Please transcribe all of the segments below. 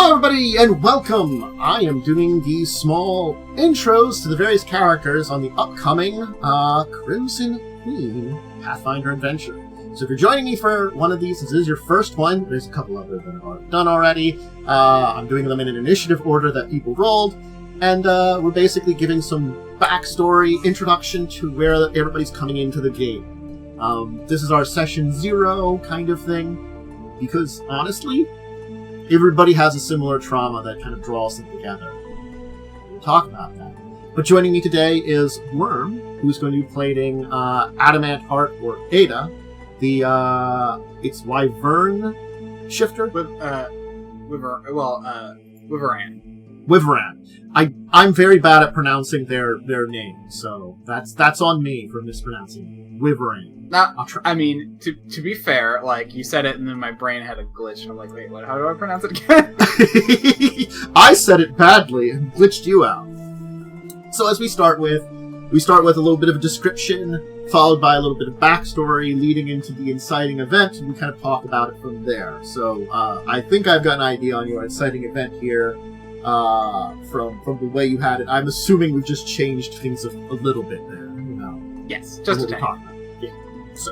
Hello everybody and welcome! I am doing these small intros to the various characters on the upcoming Crimson Queen Pathfinder adventure. So if you're joining me for one of these, this is your first one, there's a couple others that are done already. I'm doing them in an initiative order that people rolled, and we're basically giving some backstory, introduction to where everybody's coming into the game. This is our session 0 kind of thing, because honestly, everybody has a similar trauma that kind of draws them together. We'll talk about that. But joining me today is Wyrm, who's going to be playing Adamant Heart, or Ada, it's Wyvern shifter? Wyvaran. I'm very bad at pronouncing their name, so that's on me for mispronouncing Wyvaran. To be fair, like, you said it and then my brain had a glitch and I'm like, wait, what? How do I pronounce it again? I said it badly and glitched you out. So as we start with a little bit of a description, followed by a little bit of backstory leading into the inciting event, and we kind of talk about it from there. So I think I've got an idea on your inciting event here from the way you had it. I'm assuming we've just changed things a little bit there. Yes, just a tad. So,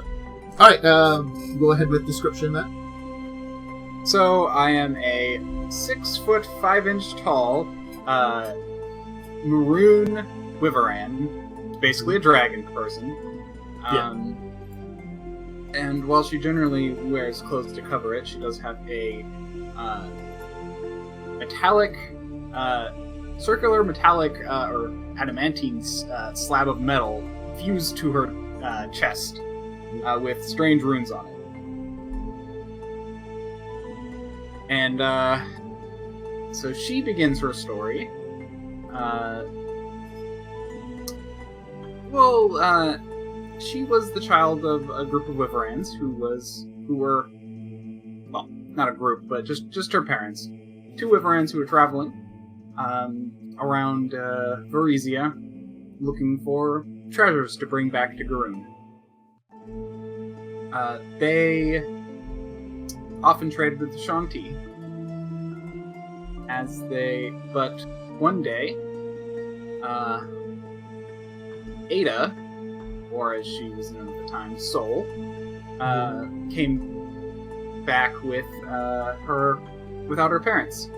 all right, go ahead with description then. So I am a 6 foot 5 inch tall maroon Wyvaran, basically a dragon person. And while she generally wears clothes to cover it, she does have a circular metallic or adamantine slab of metal fused to her chest. With strange runes on it. And, so she begins her story. She was the child of a group of Wyvarans who were, well, not a group, but just her parents. 2 Wyvarans who were traveling, around, Varisia, looking for treasures to bring back to Garun. They often traded with the Shanti, but one day, Ada, or as she was known at the time, Soul, came back with without her parents,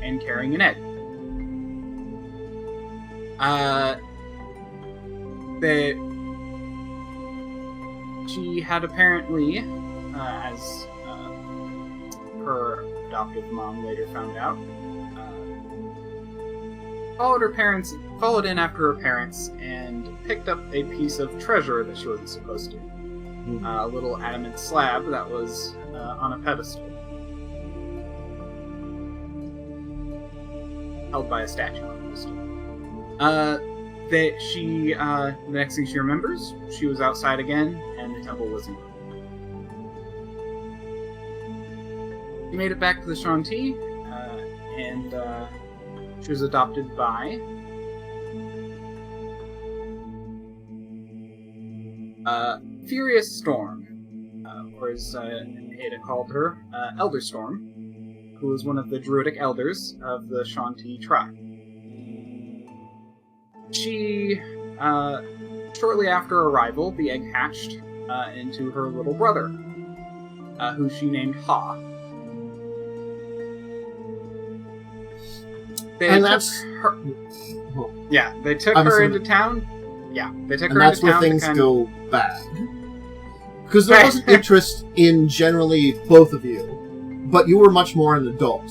and carrying an egg. She had apparently, as her adoptive mom later found out, followed in after her parents, and picked up a piece of treasure that she wasn't supposed to. A little adamant slab that was on a pedestal, held by a statue on a pedestal. The next thing she remembers, she was outside again, and the temple was in ruin. She made it back to the Shanti, and she was adopted by Furious Storm, or as Ada called her, Elder Storm, who was one of the druidic elders of the Shanti tribe. She, shortly after arrival, the egg hatched into her little brother, who she named Ha. They took her into town. Yeah, they took her into town. And that's where things go bad. Because there wasn't interest in generally both of you, but you were much more an adult.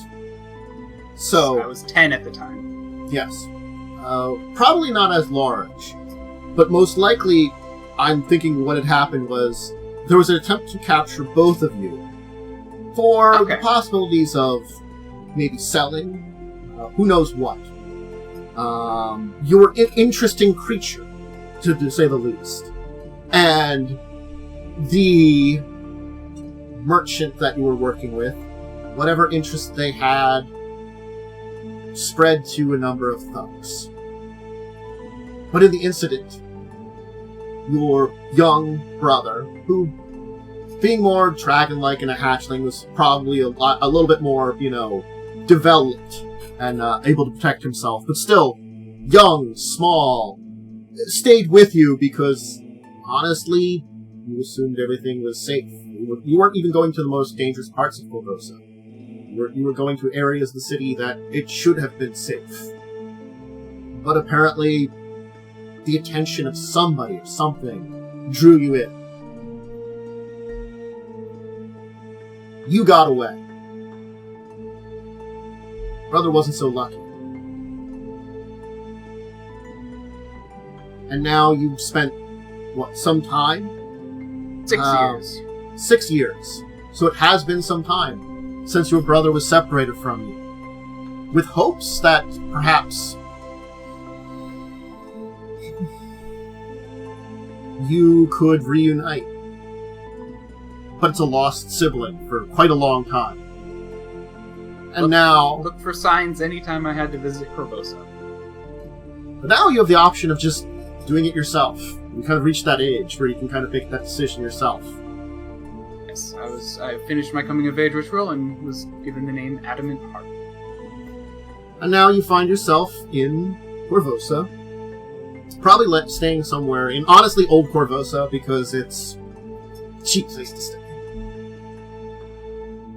So I was 10 at the time. Yes. Probably not as large, but most likely, I'm thinking what had happened was there was an attempt to capture both of you for the possibilities of maybe selling, who knows what. You were an interesting creature, to say the least. And the merchant that you were working with, whatever interest they had, spread to a number of thugs. But in the incident, your young brother, who, being more dragon-like and a hatchling, was probably a little bit more, developed and able to protect himself, but still young, small, stayed with you because, honestly, you assumed everything was safe. You weren't even going to the most dangerous parts of Korvosa. You were going to areas of the city that it should have been safe. But apparently, the attention of somebody or something drew you in. You got away. Brother wasn't so lucky. And now you've spent, some time? 6 years. 6 years. So it has been some time since your brother was separated from you. With hopes that perhaps you could reunite. But it's a lost sibling for quite a long time. And now... Look for signs anytime I had to visit Korvosa. But now you have the option of just doing it yourself. You kind of reached that age where you can kind of make that decision yourself. Yes, I finished my coming of age ritual and was given the name Adamant Heart. And now you find yourself in Korvosa. Probably staying somewhere in, honestly, old Korvosa, because it's a cheap place to stay.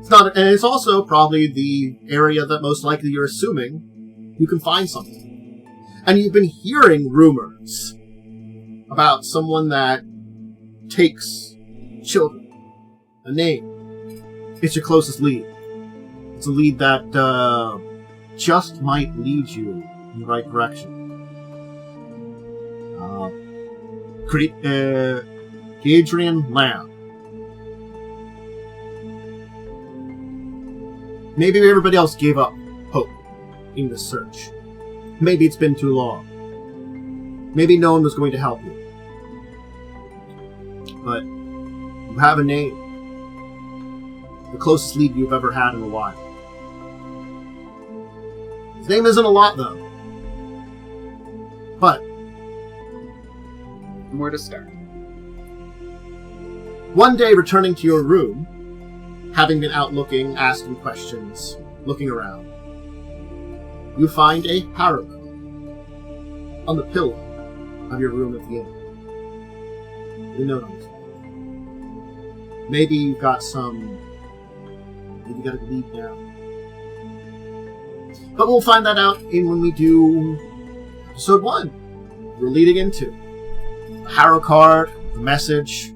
And it's also probably the area that most likely you're assuming you can find something. And you've been hearing rumors about someone that takes children. A name. It's your closest lead. It's a lead that just might lead you in the right direction. Adrian Lamb. Maybe everybody else gave up hope in this search. Maybe it's been too long. Maybe no one was going to help you. But you have a name. The closest lead you've ever had in a while. His name isn't a lot, though. But where to start? One day, returning to your room, having been out looking, asking questions, looking around, you find a harrow on the pillow of your room at the inn. The note on it. Maybe you've got maybe you got a lead now. But we'll find that out when we do episode 1. We're leading into a harrow card, a message,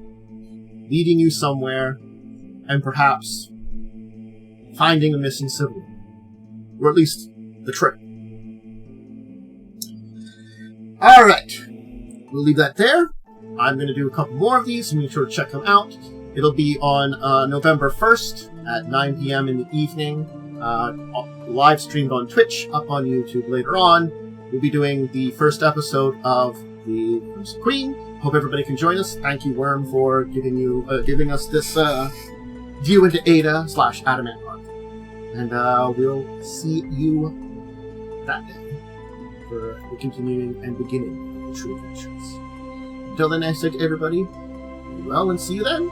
leading you somewhere, and perhaps finding a missing sibling. Or at least the trip. Alright. We'll leave that there. I'm going to do a couple more of these, and make sure to check them out. It'll be on November 1st at 9 p.m. in the evening. Live streamed on Twitch, up on YouTube later on. We'll be doing the first episode of the Crimson Queen. Hope everybody can join us. Thank you, Wyrm, for giving us this view into Ada/Adamant Heart. And we'll see you that day for the continuing and beginning of the true adventures. Until then, I say to everybody, be well and see you then.